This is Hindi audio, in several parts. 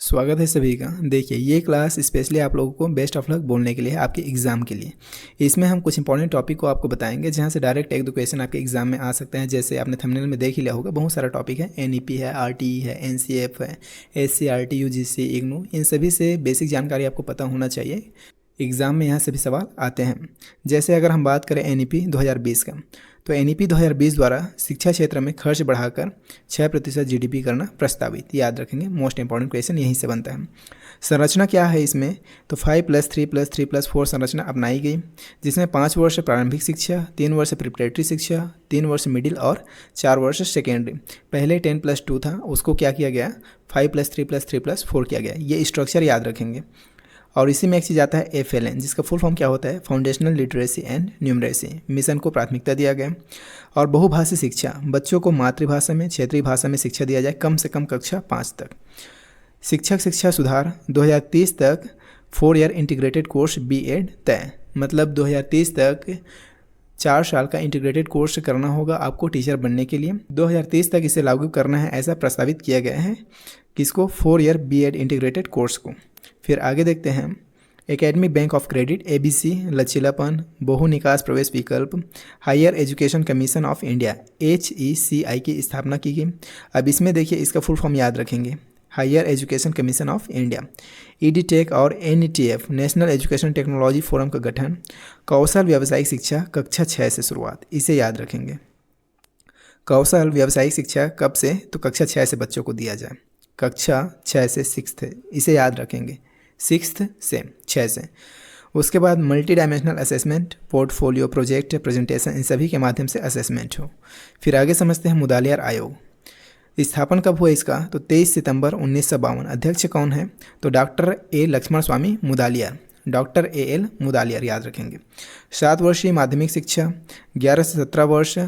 स्वागत है सभी का। देखिए, ये क्लास स्पेशली आप लोगों को बेस्ट ऑफ लक बोलने के लिए, आपके एग्ज़ाम के लिए। इसमें हम कुछ इंपॉर्टेंट टॉपिक को आपको बताएंगे जहाँ से डायरेक्ट एक दो क्वेश्चन आपके एग्जाम में आ सकते हैं। जैसे आपने थंबनेल में देख ही लिया होगा, बहुत सारा टॉपिक है। एनईपी है, आरटीई है, एनसीएफ है, एससीईआरटी, यूजीसी, इग्नू, इन सभी से बेसिक जानकारी आपको पता होना चाहिए। एग्ज़ाम में यहाँ सभी सवाल आते हैं। जैसे अगर हम बात करें एनईपी 2020 का, तो एनईपी 2020 द्वारा शिक्षा क्षेत्र में खर्च बढ़ाकर 6% जीडीपी करना प्रस्तावित। याद रखेंगे, मोस्ट इंपॉर्टेंट क्वेश्चन यहीं से बनता है। संरचना क्या है इसमें, तो 5+3+3+4 संरचना अपनाई गई, जिसमें 5 वर्ष प्रारंभिक शिक्षा, 3 वर्ष प्रिपरेटरी शिक्षा, 3 वर्ष मिडिल और 4 वर्ष सेकेंडरी। पहले 10+2 था, उसको क्या किया गया, 5+3+3+4 किया गया। ये स्ट्रक्चर याद रखेंगे। और इसी में एक चीज़ आता है FLN, जिसका फुल फॉर्म क्या होता है, foundational literacy and numeracy. Mission को प्राथमिकता दिया गया। और बहुभाषी शिक्षा, बच्चों को मातृभाषा में, क्षेत्रीय भाषा में शिक्षा दिया जाए, कम से कम कक्षा 5 तक। शिक्षक शिक्षा सुधार, 2030 तक 4 ईयर इंटीग्रेटेड कोर्स BEd तय। मतलब 2030 तक 4 साल का इंटीग्रेटेड कोर्स करना होगा आपको टीचर बनने के लिए। 2030 तक इसे लागू करना है, ऐसा प्रस्तावित किया गया है। किसको, 4 ईयर BEd इंटीग्रेटेड कोर्स को। फिर आगे देखते हैं, academic bank of credit ABC, लचीलापन, बहु निकास प्रवेश विकल्प, higher education commission of India HECI की स्थापना की गई। अब इसमें देखिए, इसका फुल फॉर्म याद रखेंगे, higher education commission of India. EDTech और NETF, national education technology forum का गठन। कौशल व्यावसायिक शिक्षा कक्षा 6 से शुरुआत, इसे याद रखेंगे। कौशल व्यावसायिक शिक्षा कब से, तो कक्षा 6 से बच्चों को दिया जाए, कक्षा 6 से 6th, इसे याद रखेंगे, 6th से 6 से। उसके बाद multi dimensional assessment, portfolio, project, presentation, इन सभी के माध्यम से असेसमेंट हो। फिर आगे समझते हैं मुदालियार आयोग। स्थापन कब हुआ इसका, तो 23 सितंबर 1952। अध्यक्ष कौन है, तो doctor A Lakshmana Swami Mudaliar, doctor AL Mudaliar, याद रखेंगे। 7 वर्षीय माध्यमिक शिक्षा, 11 से 17 वर्ष,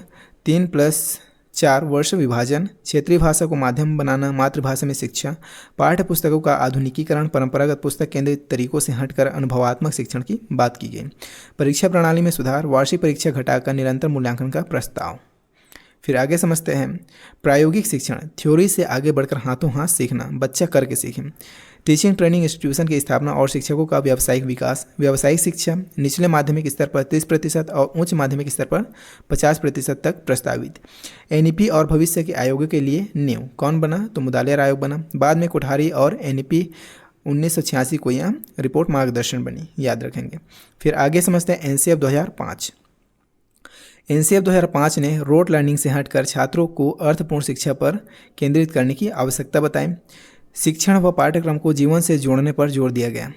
3+4 वर्ष विभाजन, क्षेत्रीय भाषा को माध्यम बनाना, मातृभाषा में शिक्षा, पाठ्य पुस्तकों का आधुनिकीकरण, परंपरागत पुस्तक केंद्रित तरीकों से हटकर अनुभवात्मक शिक्षण की बात की गई। परीक्षा प्रणाली में सुधार, वार्षिक परीक्षा घटाकर निरंतर मूल्यांकन का प्रस्ताव। फिर आगे समझते हैं, प्रायोगिक शिक्षण, थ्योरी से आगे बढ़कर हाथों हाथ सीखना, बच्चा करके सीखें। टीचिंग ट्रेनिंग इंस्टीट्यूशन की स्थापना और शिक्षकों का व्यावसायिक विकास। व्यावसायिक शिक्षा, निचले माध्यमिक स्तर पर 30% और उच्च माध्यमिक स्तर पर 50% तक प्रस्तावित। NEP और भविष्य के आयोगों के लिए नींव कौन बना, तो मुदालियार आयोग बना। बाद में कोठारी और NEP 1986 को यहाँ रिपोर्ट मार्गदर्शन बनी, याद रखेंगे। फिर आगे समझते हैं NCF 2005। NCF 2005 ने रोट लर्निंग से हटकर छात्रों को अर्थपूर्ण शिक्षा पर केंद्रित करने की आवश्यकता बताई। शिक्षण व पाठ्यक्रम को जीवन से जोड़ने पर जोर दिया गया।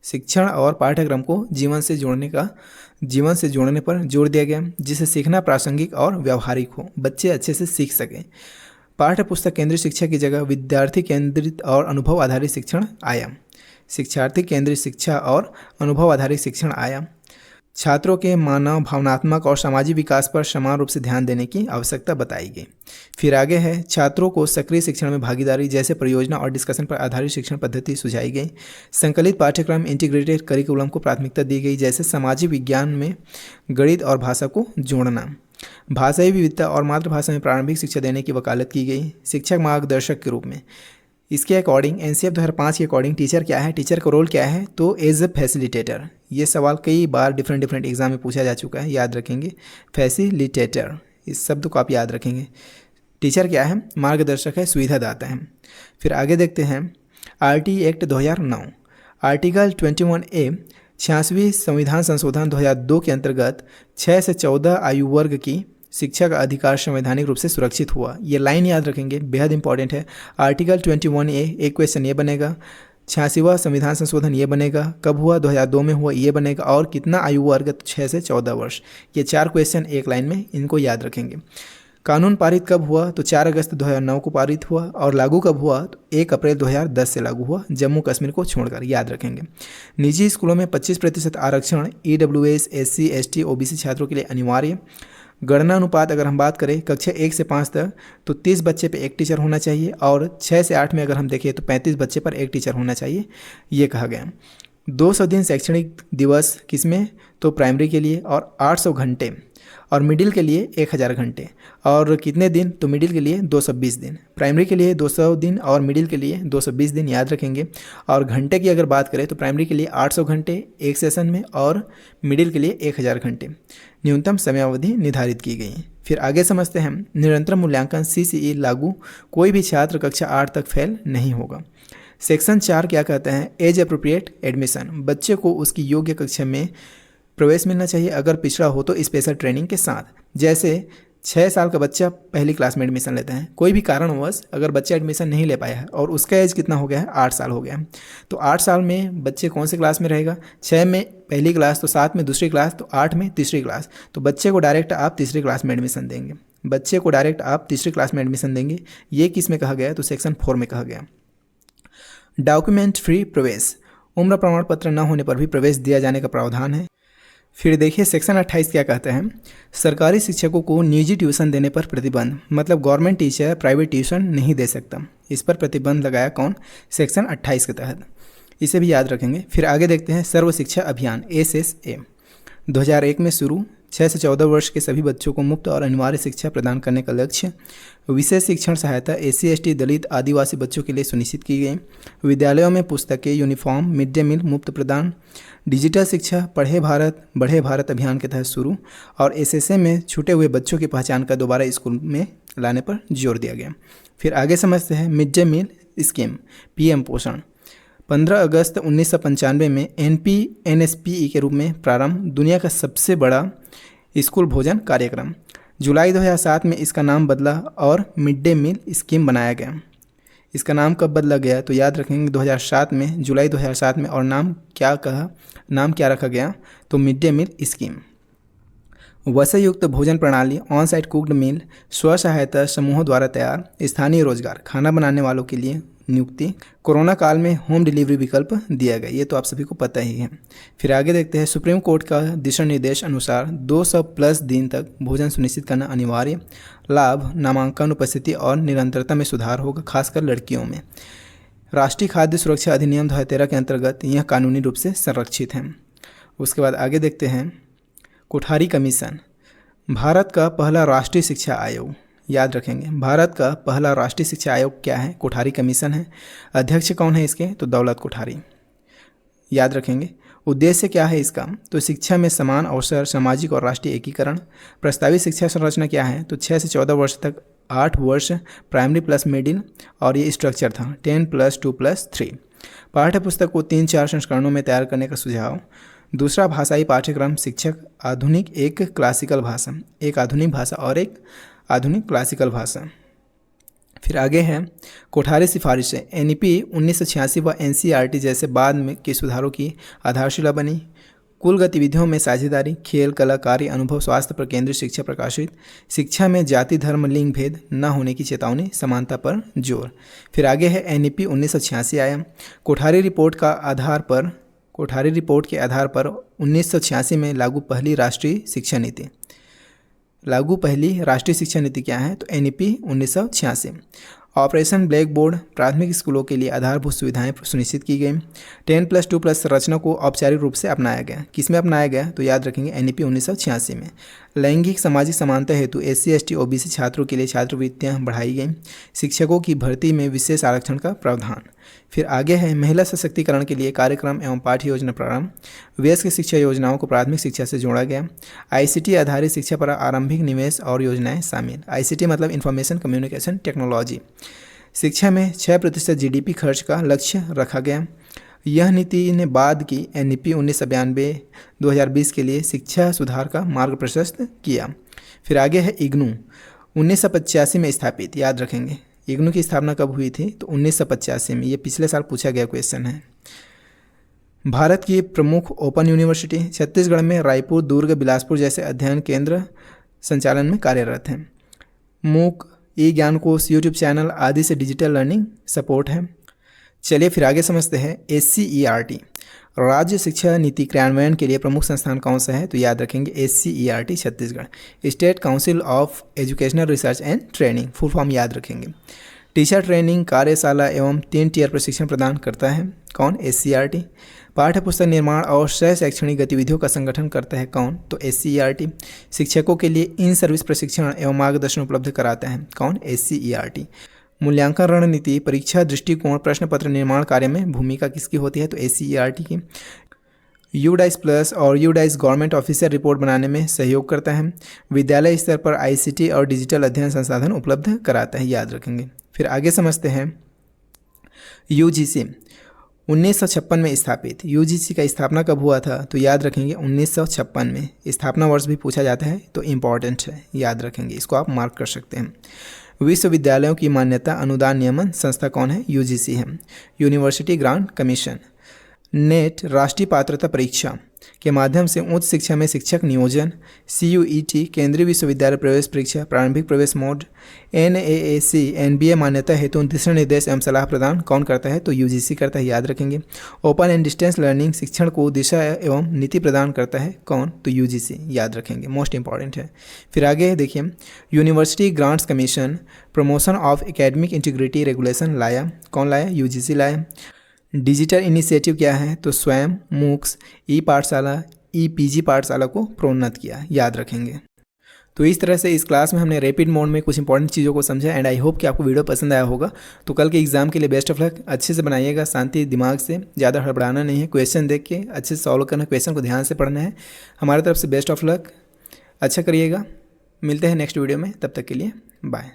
शिक्षण और पाठ्यक्रम को जीवन से जोड़ने पर जोर दिया गया, जिससे सीखना प्रासंगिक और व्यावहारिक हो, बच्चे अच्छे से सीख सकें। पाठ्य पुस्तक केंद्रित शिक्षा की जगह विद्यार्थी केंद्रित और अनुभव आधारित शिक्षण आया। शिक्षार्थी केंद्रित शिक्षा और अनुभव आधारित शिक्षण आया। छात्रों के मानव, भावनात्मक और सामाजिक विकास पर समान रूप से ध्यान देने की आवश्यकता बताई गई। फिर आगे है, छात्रों को सक्रिय शिक्षण में भागीदारी, जैसे परियोजना और डिस्कशन पर आधारित शिक्षण पद्धति सुझाई गई। संकलित पाठ्यक्रम, इंटीग्रेटेड करिकुलम को प्राथमिकता दी गई, जैसे सामाजिक विज्ञान में गणित और भाषा को जोड़ना। भाषाई विविधता और मातृभाषा में प्रारंभिक शिक्षा देने की वकालत की गई, शिक्षक मार्गदर्शक के रूप में। इसके अकॉर्डिंग NCF 2005 के अकॉर्डिंग टीचर क्या है, टीचर का रोल क्या है, तो एज ए फैसिलिटेटर। ये सवाल कई बार डिफरेंट एग्जाम में पूछा जा चुका है, याद रखेंगे, फैसिलिटेटर, इस शब्द को आप याद रखेंगे। टीचर क्या है, मार्गदर्शक है, सुविधादाता है। फिर आगे देखते हैं, RT एक्ट 2009, आर्टिकल 21A 86वीं संविधान संशोधन 2002 के अंतर्गत 6 से 14 आयु वर्ग की शिक्षा का अधिकार संवैधानिक रूप से सुरक्षित हुआ। ये लाइन याद रखेंगे, बेहद इंपॉर्टेंट है। आर्टिकल 21A, एक क्वेश्चन ये बनेगा, 86वां संविधान संशोधन ये बनेगा, कब हुआ, 2002 में हुआ, ये बनेगा, और कितना आयु वर्ग, 6 से 14 वर्ष। ये 4 क्वेश्चन एक लाइन में, इनको याद रखेंगे। कानून पारित कब हुआ, तो 4 अगस्त 2009 को पारित हुआ, और लागू कब हुआ, तो 1 अप्रैल 2010 से लागू हुआ, जम्मू कश्मीर को छोड़कर, याद रखेंगे। निजी स्कूलों में 25% आरक्षण, EWS, SC, ST, OBC छात्रों के लिए अनिवार्य। गणना अनुपात अगर हम बात करें, कक्षा 1 से 5 तक तो 30 बच्चे पे एक टीचर होना चाहिए, और 6 से 8 में अगर हम देखें तो 35 बच्चे पर एक टीचर होना चाहिए, ये कहा गया। 200 दिन शैक्षणिक दिवस किसमें, तो प्राइमरी के लिए, और 800 घंटे, और मिडिल के लिए 1000 घंटे। और कितने दिन, तो मिडिल के लिए 220 दिन, प्राइमरी के लिए 200 दिन और मिडिल के लिए 220 दिन, याद रखेंगे। और घंटे की अगर बात करें तो प्राइमरी के लिए 800 घंटे एक सेशन में, और मिडिल के लिए 1000 घंटे। न्यूनतम समयावधि निर्धारित की गई। फिर आगे समझते हैं, निरंतर मूल्यांकन CCE लागू, कोई भी छात्र कक्षा 8 तक फेल नहीं होगा। सेक्शन 4 क्या कहते हैं, एज अप्रोप्रिएट एडमिशन, बच्चे को उसकी योग्य कक्षा में प्रवेश मिलना चाहिए, अगर पिछड़ा हो तो स्पेशल ट्रेनिंग के साथ। जैसे 6 साल का बच्चा पहली क्लास में एडमिशन लेता है, कोई भी कारणवश अगर बच्चा एडमिशन नहीं ले पाया है और उसका एज कितना हो गया है, 8 साल हो गया है, तो 8 साल में बच्चे कौन सी क्लास में रहेगा, 6 में पहली क्लास, तो 7 में दूसरी क्लास, तो 8 में तीसरी क्लास। तो बच्चे को डायरेक्ट आप तीसरी क्लास में एडमिशन देंगे, बच्चे को डायरेक्ट आप तीसरी क्लास में एडमिशन देंगे। ये किस में कहा गया है, तो सेक्शन 4 में कहा गया। डॉक्यूमेंट फ्री प्रवेश, उम्र प्रमाण पत्र न होने पर भी प्रवेश दिया जाने का प्रावधान है। फिर देखिए सेक्शन 28 क्या कहते हैं, सरकारी शिक्षकों को निजी ट्यूशन देने पर प्रतिबंध, मतलब गवर्नमेंट टीचर प्राइवेट ट्यूशन नहीं दे सकता, इस पर प्रतिबंध लगाया कौन, सेक्शन 28 के तहत, इसे भी याद रखेंगे। फिर आगे देखते हैं सर्व शिक्षा अभियान SSA 2001 में शुरू, 6 से 14 वर्ष के सभी बच्चों को मुफ्त और अनिवार्य शिक्षा प्रदान करने का लक्ष्य। विशेष शिक्षण सहायता SC ST दलित आदिवासी बच्चों के लिए सुनिश्चित की गई। विद्यालयों में पुस्तकें, यूनिफॉर्म, मिड डे मील मुफ्त प्रदान। डिजिटल शिक्षा पढ़े भारत बढ़े भारत अभियान के तहत शुरू, और SSA में छूटे हुए बच्चों की पहचान कर दोबारा स्कूल में लाने पर जोर दिया गया। फिर आगे समझते हैं mid day meal scheme PM Poshan, 15 अगस्त 1995 में NSPE के रूप में प्रारंभ, दुनिया का सबसे बड़ा स्कूल भोजन कार्यक्रम। जुलाई 2007 में इसका नाम बदला और मिड डे मील स्कीम बनाया गया। इसका नाम कब बदला गया, तो याद रखेंगे 2007 में, जुलाई 2007 में। और नाम क्या रखा गया, तो मिड डे मील स्कीम। वसा युक्त भोजन प्रणाली, ऑन साइट कुक्ड मील, स्व सहायता समूहों द्वारा तैयार, स्थानीय रोजगार, खाना बनाने वालों के लिए नियुक्ति। कोरोना काल में होम डिलीवरी विकल्प दिया गया, ये तो आप सभी को पता ही है। फिर आगे देखते हैं सुप्रीम कोर्ट का दिशा निर्देश अनुसार 200+ दिन तक भोजन सुनिश्चित करना अनिवार्य। लाभ, नामांकन, उपस्थिति और निरंतरता में सुधार होगा, खासकर लड़कियों में। राष्ट्रीय खाद्य सुरक्षा अधिनियम 2013 के अंतर्गत यह कानूनी रूप से संरक्षित है। उसके बाद आगे देखते हैं कोठारी कमीशन, भारत का पहला राष्ट्रीय शिक्षा आयोग, याद रखेंगे भारत का पहला राष्ट्रीय शिक्षा आयोग क्या है, कोठारी कमीशन है। अध्यक्ष कौन है इसके, तो दौलत कोठारी, याद रखेंगे। उद्देश्य क्या है इसका, तो शिक्षा में समान अवसर, सामाजिक और राष्ट्रीय एकीकरण। प्रस्तावित शिक्षा संरचना क्या है, तो 6 से 14 वर्ष तक 8 वर्ष प्राइमरी प्लस मिडिल, और ये स्ट्रक्चर था 10+2+3। पाठ्य पुस्तक को 3-4 संस्करणों में तैयार करने का सुझाव। दूसरा, भाषाई पाठ्यक्रम, शिक्षक आधुनिक एक क्लासिकल भाषा, एक आधुनिक भाषा और एक आधुनिक क्लासिकल भाषा। फिर आगे है कोठारी सिफारिशें, NEP 1986 व NCERT जैसे बाद में के सुधारों की आधारशिला बनी। कुल गतिविधियों में साझेदारी, खेल, कला, कार्य, अनुभव, स्वास्थ्य पर केंद्रित शिक्षा प्रकाशित। शिक्षा में जाति, धर्म, लिंग भेद न होने की चेतावनी, समानता पर जोर। फिर आगे है NEP 1986 आया। कोठारी रिपोर्ट के आधार पर 1986 में लागू पहली राष्ट्रीय शिक्षा नीति क्या है, तो NEP 1986। ऑपरेशन ब्लैक बोर्ड, प्राथमिक स्कूलों के लिए आधारभूत सुविधाएं सुनिश्चित की गई। 10+2+ संरचना को औपचारिक रूप से अपनाया गया। किसमें अपनाया गया, तो याद रखेंगे NEP 1986 में। लैंगिक सामाजिक समानता हेतु SC ST OBC छात्रों के लिए छात्रवृत्तियां बढ़ाई गई। शिक्षकों की भर्ती में विशेष आरक्षण का प्रावधान। फिर आगे है महिला सशक्तिकरण के लिए कार्यक्रम एवं पाठ्य योजना प्रारंभ। वयस्क शिक्षा योजनाओं को प्राथमिक शिक्षा से जोड़ा गया। ICT आधारित शिक्षा पर आरंभिक निवेश और योजनाएं शामिल। ICT मतलब इंफॉर्मेशन कम्युनिकेशन टेक्नोलॉजी। शिक्षा में 6% GDP खर्च का लक्ष्य रखा गया। यह नीति ने बाद की NEP 1992-2020 के लिए शिक्षा सुधार का मार्ग प्रशस्त किया। फिर आगे है इग्नू, 1985 में स्थापित, याद रखेंगे। इग्नू की स्थापना कब हुई थी, तो 1985 में। ये पिछले साल पूछा गया क्वेश्चन है। भारत की प्रमुख ओपन यूनिवर्सिटी, छत्तीसगढ़ में रायपुर, दुर्ग, बिलासपुर जैसे अध्ययन केंद्र संचालन में कार्यरत हैं। मूक, ज्ञान कोश, यूट्यूब चैनल आदि से डिजिटल लर्निंग सपोर्ट है। चलिए फिर आगे समझते हैं SCERT, राज्य शिक्षा नीति क्रियान्वयन के लिए प्रमुख संस्थान कौन सा है, तो याद रखेंगे SCERT Chhattisgarh, state council of educational research and training, full form याद रखेंगे। टीचर ट्रेनिंग कार्यशाला एवं 3 टियर प्रशिक्षण प्रदान करता है। कौन? SCERT। पाठ्य पुस्तक निर्माण और सह शैक्षणिक गतिविधियों का संगठन करता है। कौन? तो SCERT। शिक्षकों के लिए इन सर्विस प्रशिक्षण एवं मार्गदर्शन उपलब्ध कराता है। कौन? SCERT। मूल्यांकन रणनीति, परीक्षा दृष्टिकोण, प्रश्न पत्र निर्माण कार्य में भूमिका किसकी होती है? तो SCERT की। UDICE प्लस और UDICE गवर्नमेंट ऑफिसर रिपोर्ट बनाने में सहयोग करता है। विद्यालय स्तर पर ICT और डिजिटल अध्ययन संसाधन उपलब्ध कराता है, याद रखेंगे। फिर आगे समझते हैं UGC 1956 में स्थापित। UGC का स्थापना कब हुआ था? तो याद रखेंगे 1956 में। स्थापना वर्ष भी पूछा जाता है तो इम्पॉर्टेंट है, याद रखेंगे, इसको आप मार्क कर सकते हैं। विश्वविद्यालयों की मान्यता अनुदान नियमन संस्था कौन है? UGC है। University grant commission. नेट राष्ट्रीय पात्रता परीक्षा के माध्यम से उच्च शिक्षा में शिक्षक नियोजन। CUET केंद्रीय विश्वविद्यालय प्रवेश परीक्षा प्रारंभिक प्रवेश मोड। NAAC NBA मान्यता हेतु दिशा निर्देश एवं सलाह प्रदान कौन करता है? तो UGC करता है, याद रखेंगे। ओपन एंड डिस्टेंस लर्निंग शिक्षण को दिशा एवं नीति प्रदान करता है। कौन? तो UGC, याद रखेंगे, मोस्ट इंपॉर्टेंट है। फिर आगे देखिए university grants commission promotion of academic integrity regulation लाया। कौन लाया? UGC लाया। डिजिटल इनिशिएटिव क्या है? तो स्वयं, मूक्स, ई-पाठशाला, ई-PG पाठशाला को प्रोन्नत किया, याद रखेंगे। तो इस तरह से इस क्लास में हमने रैपिड मोड में कुछ इंपॉर्टेंट चीज़ों को समझा एंड आई होप कि आपको वीडियो पसंद आया होगा। तो कल के एग्जाम के लिए बेस्ट ऑफ लक। अच्छे से बनाइएगा, शांति दिमाग से, ज़्यादा हड़बड़ाना नहीं है, क्वेश्चन देख के अच्छे से सॉल्व करना, क्वेश्चन को ध्यान से पढ़ना है। हमारी तरफ से बेस्ट ऑफ लक, अच्छा करिएगा। मिलते हैं नेक्स्ट वीडियो में, तब तक के लिए बाय।